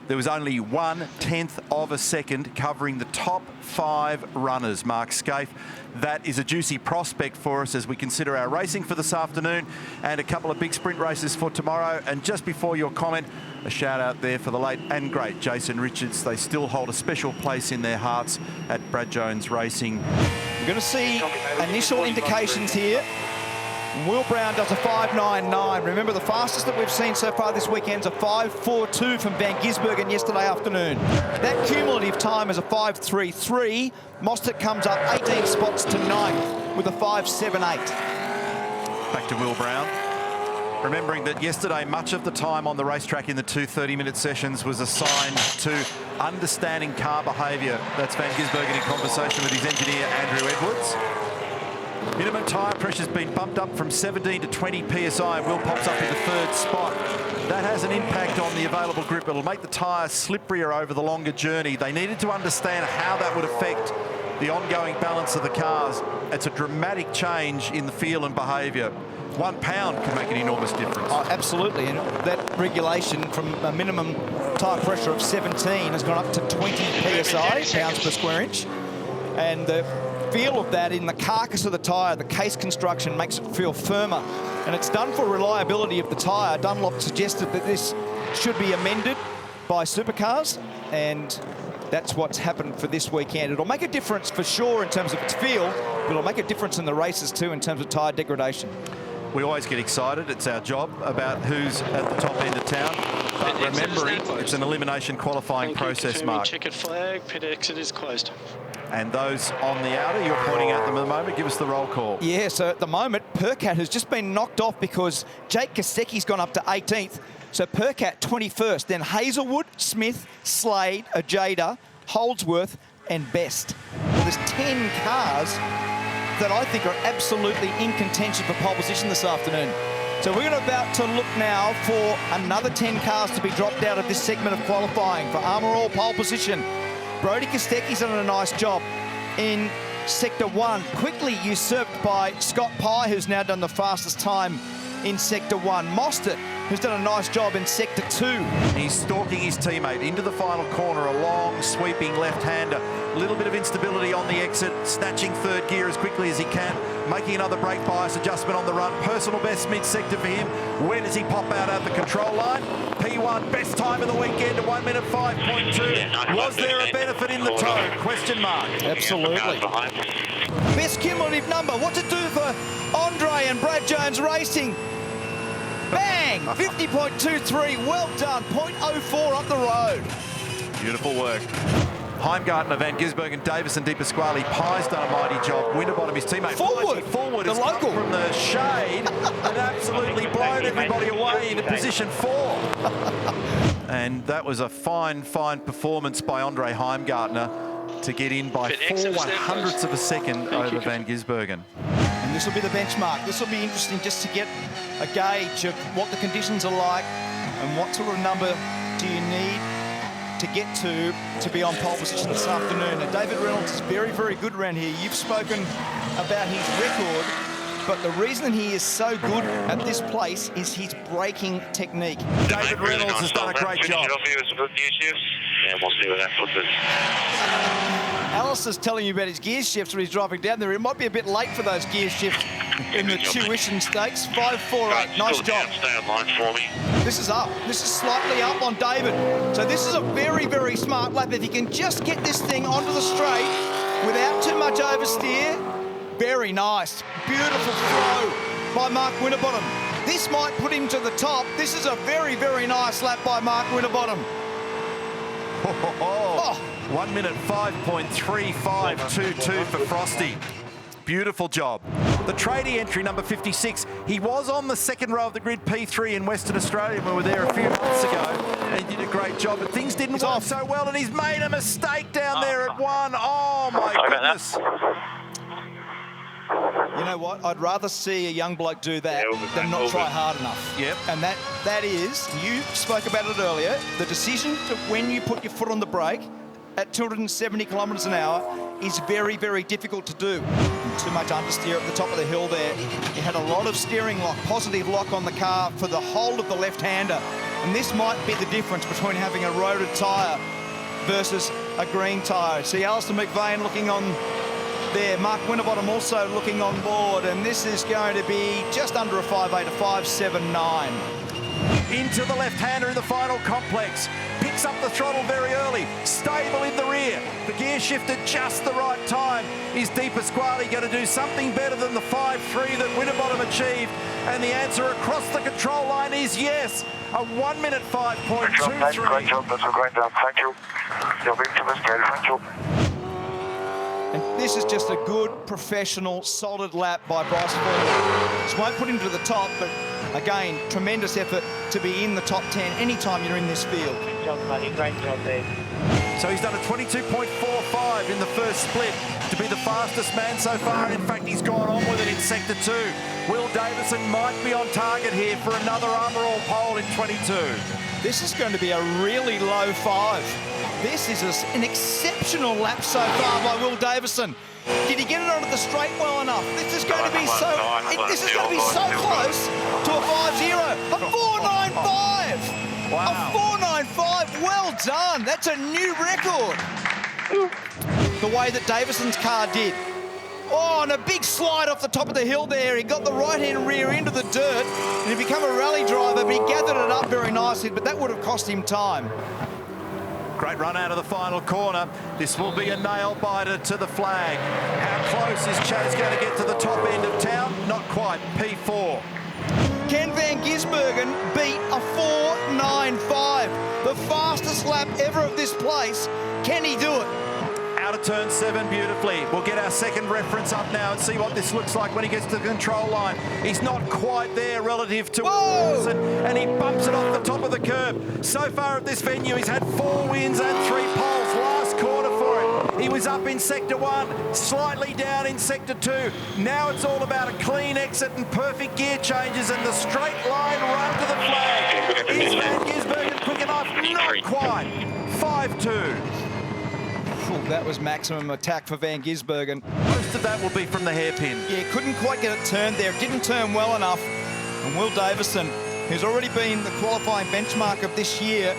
there was only 1/10 of a second covering the top 5 runners. Mark Scaife, that is a juicy prospect for us as we consider our racing for this afternoon and a couple of big sprint races for tomorrow. And just before your comment, a shout out there for the late and great Jason Richards. They still hold a special place in their hearts at Brad Jones Racing. We're going to see initial indications here. Will Brown does a 5.99. Remember, the fastest that we've seen so far this weekend is a 5.42 from Van Gisbergen yesterday afternoon. That cumulative time is a 5.33. Mostert comes up 18 spots to 9th with a 5.78. Back to Will Brown. Remembering that yesterday, much of the time on the racetrack in the 2 30-minute sessions was assigned to understanding car behaviour. That's Van Gisbergen in conversation with his engineer, Andrew Edwards. Minimum tyre pressure's been bumped up from 17 to 20 PSI and Will pops up in the 3rd spot. That has an impact on the available grip. It'll make the tyres slipperier over the longer journey. They needed to understand how that would affect the ongoing balance of the cars. It's a dramatic change in the feel and behaviour. 1 pound can make an enormous difference. Oh, absolutely, and that regulation from a minimum tyre pressure of 17 has gone up to 20 PSI, pounds per square inch. And the feel of that in the carcass of the tyre, the case construction makes it feel firmer. And it's done for reliability of the tyre. Dunlop suggested that this should be amended by Supercars, and that's what's happened for this weekend. It'll make a difference for sure in terms of its feel, but it'll make a difference in the races too in terms of tyre degradation. We always get excited. It's our job about who's at the top end of town. But remembering, it's an elimination qualifying process, Mark. Checkered flag, pit exit is closed. And those on the outer, you're pointing at them at the moment. Give us the roll call. Yeah, so at the moment, Percat has just been knocked off because Jake Kostecki's gone up to 18th. So Percat 21st, then Hazelwood, Smith, Slade, Ajada, Holdsworth, and Best. Well, there's 10 cars that I think are absolutely in contention for pole position this afternoon. So we're about to look now for another 10 cars to be dropped out of this segment of qualifying for Armour All pole position. Brodie Kostecki's done a nice job in Sector 1, quickly usurped by Scott Pye, who's now done the fastest time in Sector 1. Mostert, who's done a nice job in Sector 2. He's stalking his teammate into the final corner, a long, sweeping left-hander. A little bit of instability on the exit, snatching 3rd gear as quickly as he can, making another brake bias adjustment on the run. Personal best mid-sector for him. Where does he pop out at the control line? P1, best time of the weekend at 1 minute 5.2. Was there a benefit in the toe? Question mark. Absolutely. Best cumulative number. What's it do for Andre and Brad Jones Racing? Bang! 50.23. Well done. 0.04 up the road. Beautiful work. Heimgartner, Van Gisbergen, Davison, De Pasquale. Pye's done a mighty job. Winterbottom, his teammate. Forward the has local. come from the shade and absolutely blown everybody away into position 4. And that was a fine, fine performance by Andre Heimgartner to get in by 4/100ths of a second over Van Gisbergen. And this will be the benchmark. This will be interesting just to get a gauge of what the conditions are like and what sort of number do you need to get to be on pole position this afternoon. And David Reynolds is very, very good around here. You've spoken about his record, but the reason he is so good at this place is his braking technique. David Reynolds has done a great job. Yeah, we'll see where that puts us. Alistair's telling you about his gear shifts when he's driving down there. It might be a bit late for those gear shifts in the tuition stakes. 5.48, nice job. Stay on line for me. This is up. This is slightly up on David. So this is a very, very smart lap. If he can just get this thing onto the straight without too much oversteer, very nice. Beautiful throw by Mark Winterbottom. This might put him to the top. This is a very, very nice lap by Mark Winterbottom. 1 minute 5.3522 for Frosty. Beautiful job. The tradie entry, number 56, he was on the 2nd row of the grid, P3 in Western Australia. We were there a few months ago, and he did a great job, but things didn't work so well, and he's made a mistake down there at 1. Oh, my goodness. You know what? I'd rather see a young bloke do that than not try hard enough. Yep. And that is, you spoke about it earlier, the decision to when you put your foot on the brake at 270 kilometres an hour is very, very difficult to do. Too much understeer at the top of the hill there. He had a lot of steering lock, positive lock on the car for the whole of the left-hander. And this might be the difference between having a roaded tyre versus a green tyre. See Alistair McVeigh looking on there. Mark Winterbottom also looking on board. And this is going to be just under a 5.8, a 5.79. Into the left-hander in the final complex. Picks up the throttle very early. Stable in the rear. The gear shifted just the right time. Is Di Pasquale going to do something better than the 5.3 that Winterbottom achieved? And the answer across the control line is yes. A 1 minute 5.23. Great job, that's a great job. Thank you. You're being too much, thank you. And this is just a good, professional, solid lap by Bryce Ford. Just won't put him to the top, but again, tremendous effort to be in the top 10 anytime you're in this field. Great job, buddy. Great job there. So he's done a 22.45 in the first split to be the fastest man so far. In fact, he's gone on with it in Sector 2. Will Davison might be on target here for another Armour All pole in 22. This is going to be a really low 5. This is an exceptional lap so far by Will Davison. Did he get it onto the straight well enough? This is going to be so close to a 5.0. A 4.95. Wow. A 4.95. Well done. That's a new record. The way that Davison's car did. Oh, and a big slide off the top of the hill there. He got the right-hand rear into the dirt and he became a rally driver, but he gathered it up very nicely, but that would have cost him time. Great run out of the final corner. This will be a nail-biter to the flag. How close is Chaz going to get to the top end of town? Not quite. P4. Ken van Gisbergen beat a 4.95. The fastest lap ever of this place. Can he do it? Out of turn 7 beautifully. We'll get our second reference up now and see what this looks like when he gets to the control line. He's not quite there relative to Wilson, and he bumps it off the top of the curb. So far at this venue, he's had 4 wins and 3 poles. Last corner for him. He was up in Sector 1, slightly down in Sector 2. Now it's all about a clean exit and perfect gear changes and the straight line run to the flag. Is Van Gisbergen quick enough? Not quite. 5.2. That was maximum attack for Van Gisbergen. Most of that will be from the hairpin. Yeah, couldn't quite get it turned there. It didn't turn well enough. And Will Davison, who's already been the qualifying benchmark of this year,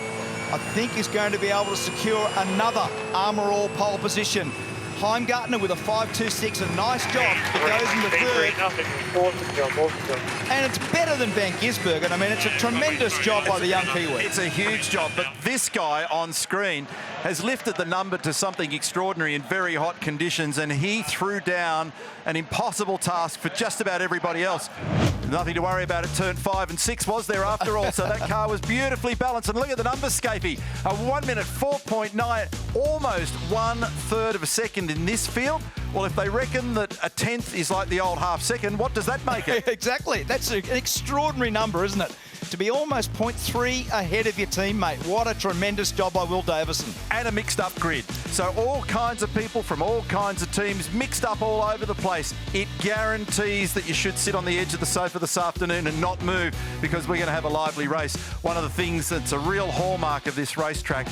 I think is going to be able to secure another Armour All pole position. Heimgartner with a 5.26, a nice job. It goes into third. Awesome job, awesome job. And it's better than Van Gisbergen. I mean, it's a tremendous job by the young Kiwi. It's a huge job, but this guy on screen has lifted the number to something extraordinary in very hot conditions, and he threw down an impossible task for just about everybody else. Nothing to worry about at turn 5 and 6 was there after all, so that car was beautifully balanced. And look at the numbers, Scapey. A 1 minute 4.9, almost 1/3 of a second in this field. Well, if they reckon that a 10th is like the old half second, what does that make it? Exactly. That's an extraordinary number, isn't it? To be almost 0.3 ahead of your teammate. What a tremendous job by Will Davison. And a mixed up grid. So all kinds of people from all kinds of teams mixed up all over the place. It guarantees that you should sit on the edge of the sofa this afternoon and not move, because we're going to have a lively race. One of the things that's a real hallmark of this racetrack